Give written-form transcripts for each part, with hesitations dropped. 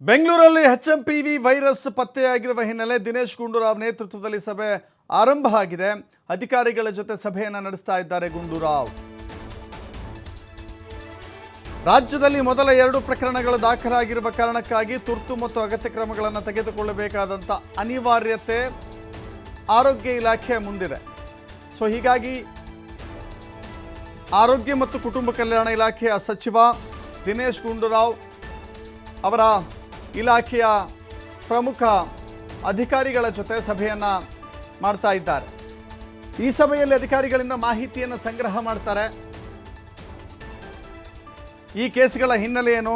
ಬೆಂಗಳೂರಲ್ಲಿ HMPV virus ಪತ್ತೆಯಾಗಿರುವ ಹಿನ್ನೆಲೆ ದಿನೇಶ್ ಗುಂಡೂರಾವ್ ನೇತೃತ್ವದಲ್ಲಿ ಸಭೆ ಆರಂಭ ಆಗಿದೆ. ಅಧಿಕಾರಿಗಳ ಜೊತೆ ಸಭೆಯನ್ನು ನಡೆಸ್ತಾ ಇದ್ದಾರೆ ಗುಂಡೂರಾವ್. ರಾಜ್ಯದಲ್ಲಿ ಮೊದಲ 2 ಪ್ರಕರಣಗಳು ದಾಖಲಾಗಿರುವ ಕಾರಣಕ್ಕಾಗಿ ತುರ್ತು ಮತ್ತು ಅಗತ್ಯ ಕ್ರಮಗಳನ್ನು ತೆಗೆದುಕೊಳ್ಳಬೇಕಾದಂಥ ಅನಿವಾರ್ಯತೆ ಆರೋಗ್ಯ ಇಲಾಖೆ ಮುಂದಿದೆ. ಹೀಗಾಗಿ ಆರೋಗ್ಯ ಮತ್ತು ಕುಟುಂಬ ಕಲ್ಯಾಣ ಇಲಾಖೆಯ ಸಚಿವ ದಿನೇಶ್ ಗುಂಡೂರಾವ್ ಅವರ ಇಲಾಖೆಯ ಪ್ರಮುಖ ಅಧಿಕಾರಿಗಳ ಜೊತೆ ಸಭೆಯನ್ನು ಮಾಡ್ತಾ ಇದ್ದಾರೆ. ಈ ಸಭೆಯಲ್ಲಿ ಅಧಿಕಾರಿಗಳಿಂದ ಮಾಹಿತಿಯನ್ನು ಸಂಗ್ರಹ ಮಾಡ್ತಾರೆ. ಈ ಕೇಸ್ಗಳ ಹಿನ್ನೆಲೆ ಏನು,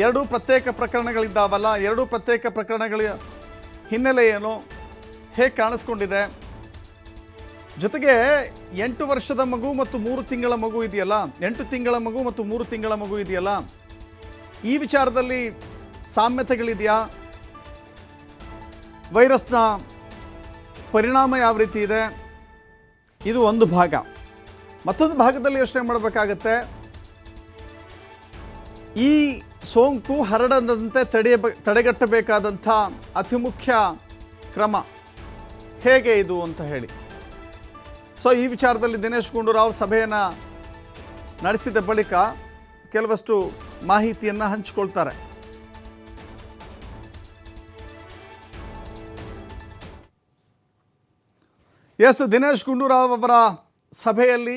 2 ಪ್ರತ್ಯೇಕ ಪ್ರಕರಣಗಳಿದ್ದಾವಲ್ಲ, 2 ಪ್ರತ್ಯೇಕ ಪ್ರಕರಣಗಳ ಹಿನ್ನೆಲೆ ಏನು, ಹೇಗೆ ಕಾಣಿಸ್ಕೊಂಡಿದೆ, ಜೊತೆಗೆ 8 ವರ್ಷದ ಮಗು ಮತ್ತು 3 ತಿಂಗಳ ಮಗು ಇದೆಯಲ್ಲ, 8 ತಿಂಗಳ ಮಗು ಮತ್ತು 3 ತಿಂಗಳ ಮಗು ಇದೆಯಲ್ಲ, ಈ ವಿಚಾರದಲ್ಲಿ ಸಾಮ್ಯತೆಗಳಿದೆಯಾ, ವೈರಸ್ನ ಪರಿಣಾಮ ಯಾವ ರೀತಿ ಇದೆ, ಇದು ಒಂದು ಭಾಗ. ಮತ್ತೊಂದು ಭಾಗದಲ್ಲಿ ಯೋಚನೆ ಮಾಡಬೇಕಾಗತ್ತೆ, ಈ ಸೋಂಕು ಹರಡದಂತೆ ತಡೆಗಟ್ಟಬೇಕಾದಂಥ ಅತಿ ಮುಖ್ಯ ಕ್ರಮ ಹೇಗೆ ಇದು ಅಂತ ಹೇಳಿ. ಈ ವಿಚಾರದಲ್ಲಿ ದಿನೇಶ್ ಗುಂಡೂರಾವ್ ಸಭೆಯನ್ನು ನಡೆಸಿದ ಬಳಿಕ ಕೆಲವಷ್ಟು ಮಾಹಿತಿಯನ್ನು ಹಂಚಿಕೊಳ್ತಾರೆ. ದಿನೇಶ್ ಗುಂಡೂರಾವ್ ಅವರ ಸಭೆಯಲ್ಲಿ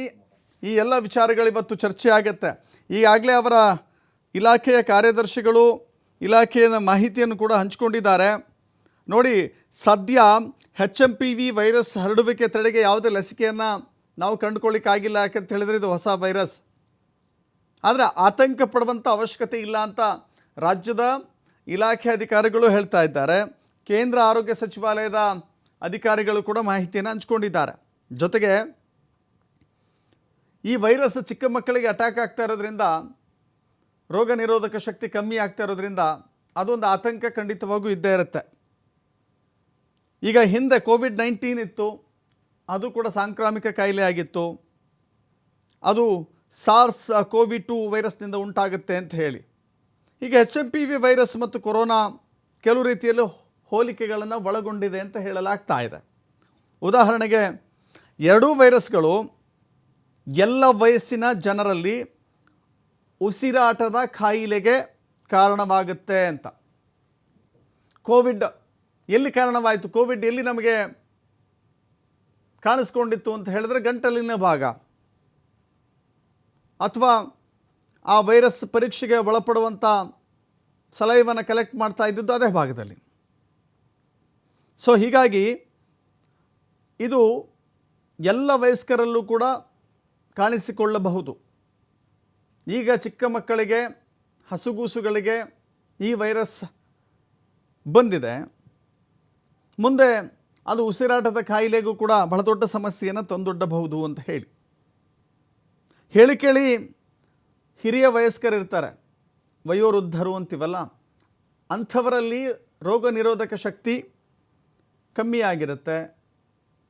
ಈ ಎಲ್ಲ ವಿಚಾರಗಳು ಇವತ್ತು ಚರ್ಚೆ ಆಗುತ್ತೆ. ಈಗಾಗಲೇ ಅವರ ಇಲಾಖೆಯ ಕಾರ್ಯದರ್ಶಿಗಳು ಇಲಾಖೆಯ ಮಾಹಿತಿಯನ್ನು ಕೂಡ ಹಂಚಿಕೊಂಡಿದ್ದಾರೆ. ನೋಡಿ, ಸದ್ಯ HMPV ವೈರಸ್ ಹರಡುವಿಕೆ ತಡೆಗೆ ಯಾವುದೇ ಲಸಿಕೆಯನ್ನು ನಾವು ಕಂಡುಕೊಳ್ಳಿಕ್ಕಾಗಿಲ್ಲ. ಯಾಕಂತ ಹೇಳಿದರೆ ಇದು ಹೊಸ ವೈರಸ್. ಆದರೆ ಆತಂಕ ಪಡುವಂಥ ಅವಶ್ಯಕತೆ ಇಲ್ಲ ಅಂತ ರಾಜ್ಯದ ಇಲಾಖೆ ಅಧಿಕಾರಿಗಳು ಹೇಳ್ತಾ ಇದ್ದಾರೆ. ಕೇಂದ್ರ ಆರೋಗ್ಯ ಸಚಿವಾಲಯದ ಅಧಿಕಾರಿಗಳು ಕೂಡ ಮಾಹಿತಿಯನ್ನು ಹಂಚಿಕೊಂಡಿದ್ದಾರೆ. ಜೊತೆಗೆ ಈ ವೈರಸ್ ಚಿಕ್ಕ ಮಕ್ಕಳಿಗೆ ಅಟ್ಯಾಕ್ ಆಗ್ತಾ ಇರೋದ್ರಿಂದ, ರೋಗ ನಿರೋಧಕ ಶಕ್ತಿ ಕಮ್ಮಿ ಆಗ್ತಾ ಇರೋದ್ರಿಂದ ಅದೊಂದು ಆತಂಕ ಖಂಡಿತವಾಗೂ ಇದ್ದೇ ಇರುತ್ತೆ. ಈಗ ಹಿಂದೆ COVID-19 ಇತ್ತು, ಅದು ಕೂಡ ಸಾಂಕ್ರಾಮಿಕ ಕಾಯಿಲೆ ಆಗಿತ್ತು. ಅದು SARS-CoV-2 ವೈರಸ್ನಿಂದ ಉಂಟಾಗುತ್ತೆ ಅಂತ ಹೇಳಿ. ಈಗ HMPV ವೈರಸ್ ಮತ್ತು ಕೊರೋನಾ ಕೆಲವು ರೀತಿಯಲ್ಲೂ ಹೋಲಿಕೆಗಳನ್ನು ಒಳಗೊಂಡಿದೆ ಅಂತ ಹೇಳಲಾಗ್ತಾ ಇದೆ. ಉದಾಹರಣೆಗೆ 2 ವೈರಸ್ಗಳು ಎಲ್ಲ ವಯಸ್ಸಿನ ಜನರಲ್ಲಿ ಉಸಿರಾಟದ ಕಾಯಿಲೆಗೆ ಕಾರಣವಾಗುತ್ತೆ ಅಂತ. ಕೋವಿಡ್ ಎಲ್ಲಿ ಕಾರಣವಾಯಿತು, ಕೋವಿಡ್ ಎಲ್ಲಿ ನಮಗೆ ಕಾಣಿಸ್ಕೊಂಡಿತ್ತು ಅಂತ ಹೇಳಿದ್ರೆ ಗಂಟಲಿನ ಭಾಗ, ಅಥವಾ ಆ ವೈರಸ್ ಪರೀಕ್ಷೆಗೆ ಒಳಪಡುವಂಥ ಸಲೈವನ್ನು ಕಲೆಕ್ಟ್ ಮಾಡ್ತಾ ಇದ್ದದ್ದು ಅದೇ ಭಾಗದಲ್ಲಿ. ಹೀಗಾಗಿ ಇದು ಎಲ್ಲ ವಯಸ್ಕರಲ್ಲೂ ಕೂಡ ಕಾಣಿಸಿಕೊಳ್ಳಬಹುದು. ಈಗ ಚಿಕ್ಕ ಮಕ್ಕಳಿಗೆ, ಹಸುಗೂಸುಗಳಿಗೆ ಈ ವೈರಸ್ ಬಂದಿದೆ. ಮುಂದೆ ಅದು ಉಸಿರಾಟದ ಕಾಯಿಲೆಗೂ ಕೂಡ ಬಹಳ ದೊಡ್ಡ ಸಮಸ್ಯೆಯನ್ನು ತಂದೊಡ್ಡಬಹುದು ಅಂತ ಹೇಳಿ ಕೇಳಿ ಹಿರಿಯ ವಯಸ್ಕರಿರ್ತಾರೆ, ವಯೋವೃದ್ಧರು ಅಂತೀವಲ್ಲ, ಅಂಥವರಲ್ಲಿ ರೋಗ ನಿರೋಧಕ ಶಕ್ತಿ ಕಮ್ಮಿ ಆಗಿರುತ್ತೆ.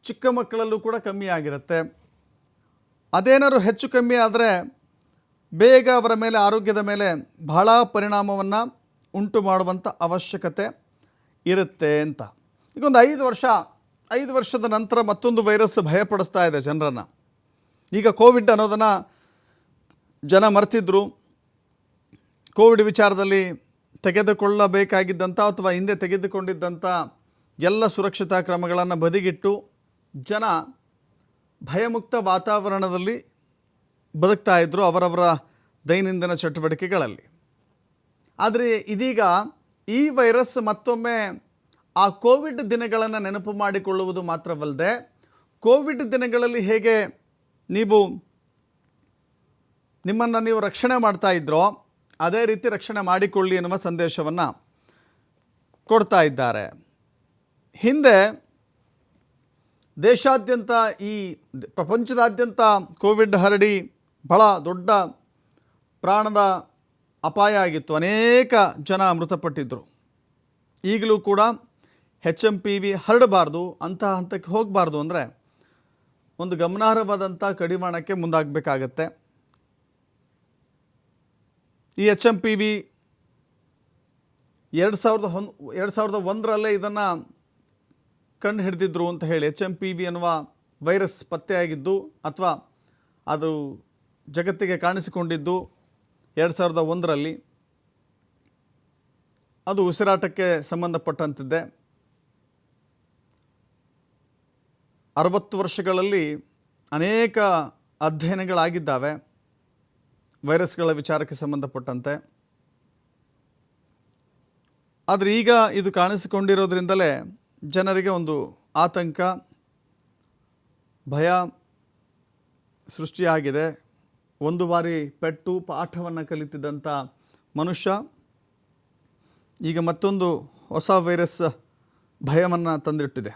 ಚಿಕ್ಕ ಮಕ್ಕಳಲ್ಲೂ ಕೂಡ ಕಮ್ಮಿ ಆಗಿರುತ್ತೆ. ಅದೇನಾದ್ರು ಹೆಚ್ಚು ಕಮ್ಮಿ ಆದರೆ ಬೇಗ ಅವರ ಮೇಲೆ, ಆರೋಗ್ಯದ ಮೇಲೆ ಬಹಳ ಪರಿಣಾಮವನ್ನು ಉಂಟು ಮಾಡುವಂಥ ಅವಶ್ಯಕತೆ ಇರುತ್ತೆ ಅಂತ. ಈಗ ಒಂದು 5 ವರ್ಷದ ನಂತರ ಮತ್ತೊಂದು ವೈರಸ್ ಭಯಪಡಿಸ್ತಾ ಇದೆ ಜನರನ್ನು. ಈಗ ಕೋವಿಡ್ ಅನ್ನೋದನ್ನು ಜನ ಮರ್ತಿದ್ರು. ಕೋವಿಡ್ ವಿಚಾರದಲ್ಲಿ ತೆಗೆದುಕೊಳ್ಳಬೇಕಾಗಿದ್ದಂಥ ಅಥವಾ ಹಿಂದೆ ತೆಗೆದುಕೊಂಡಿದ್ದಂಥ ಎಲ್ಲ ಸುರಕ್ಷತಾ ಕ್ರಮಗಳನ್ನು ಬದಿಗಿಟ್ಟು ಜನ ಭಯಮುಕ್ತ ವಾತಾವರಣದಲ್ಲಿ ಬದುಕ್ತಾ ಇದ್ದರು ಅವರವರ ದೈನಂದಿನ ಚಟುವಟಿಕೆಗಳಲ್ಲಿ. ಆದರೆ ಇದೀಗ ಈ ವೈರಸ್ ಮತ್ತೊಮ್ಮೆ ಆ ಕೋವಿಡ್ ದಿನಗಳನ್ನು ನೆನಪು ಮಾಡಿಕೊಳ್ಳುವುದು ಮಾತ್ರವಲ್ಲದೆ, ಕೋವಿಡ್ ದಿನಗಳಲ್ಲಿ ಹೇಗೆ ನಿಮ್ಮನ್ನು ನೀವು ರಕ್ಷಣೆ ಮಾಡ್ತಾ ಇದ್ರೋ ಅದೇ ರೀತಿ ರಕ್ಷಣೆ ಮಾಡಿಕೊಳ್ಳಿ ಎನ್ನುವ ಸಂದೇಶವನ್ನು ಕೊಡ್ತಾ ಇದ್ದಾರೆ. ಹಿಂದೆ ದೇಶಾದ್ಯಂತ, ಈ ಪ್ರಪಂಚದಾದ್ಯಂತ ಕೋವಿಡ್ ಹರಡಿ ಬಹಳ ದೊಡ್ಡ ಪ್ರಾಣದ ಅಪಾಯ ಆಗಿತ್ತು. ಅನೇಕ ಜನ ಮೃತಪಟ್ಟಿದ್ದರು. ಈಗಲೂ ಕೂಡ HMPV ಹರಡಬಾರ್ದು, ಅಂತಹ ಹಂತಕ್ಕೆ ಹೋಗಬಾರ್ದು ಅಂದರೆ ಒಂದು ಗಮನಾರ್ಹವಾದಂಥ ಕಡಿವಾಣಕ್ಕೆ ಮುಂದಾಗಬೇಕಾಗತ್ತೆ. ಈ HMPV 2001ರಲ್ಲೇ ಇದನ್ನು ಕಂಡು ಹಿಡಿದಿದ್ರು ಅಂತ ಹೇಳಿ HMPV ಅನ್ನುವ ವೈರಸ್ ಪತ್ತೆಯಾಗಿದ್ದು ಅಥವಾ ಅದು ಜಗತ್ತಿಗೆ ಕಾಣಿಸಿಕೊಂಡಿದ್ದು 2001ರಲ್ಲಿ. ಅದು ಉಸಿರಾಟಕ್ಕೆ ಸಂಬಂಧಪಟ್ಟಂತಿದ್ದೆ. 60 ವರ್ಷಗಳಲ್ಲಿ ಅನೇಕ ಅಧ್ಯಯನಗಳಾಗಿದ್ದಾವೆ ವೈರಸ್ಗಳ ವಿಚಾರಕ್ಕೆ ಸಂಬಂಧಪಟ್ಟಂತೆ. ಆದರೆ ಈಗ ಇದು ಕಾಣಿಸಿಕೊಂಡಿರೋದ್ರಿಂದಲೇ ಜನರಿಗೆ ಒಂದು ಆತಂಕ, ಭಯ ಸೃಷ್ಟಿಯಾಗಿದೆ. ಒಂದು ಬಾರಿ ಪೆಟ್ಟು ಪಾಠವನ್ನು ಕಲಿತಿದ್ದಂಥ ಮನುಷ್ಯ ಈಗ ಮತ್ತೊಂದು ಹೊಸ ವೈರಸ್ ಭಯವನ್ನು ತಂದಿಟ್ಟಿದೆ.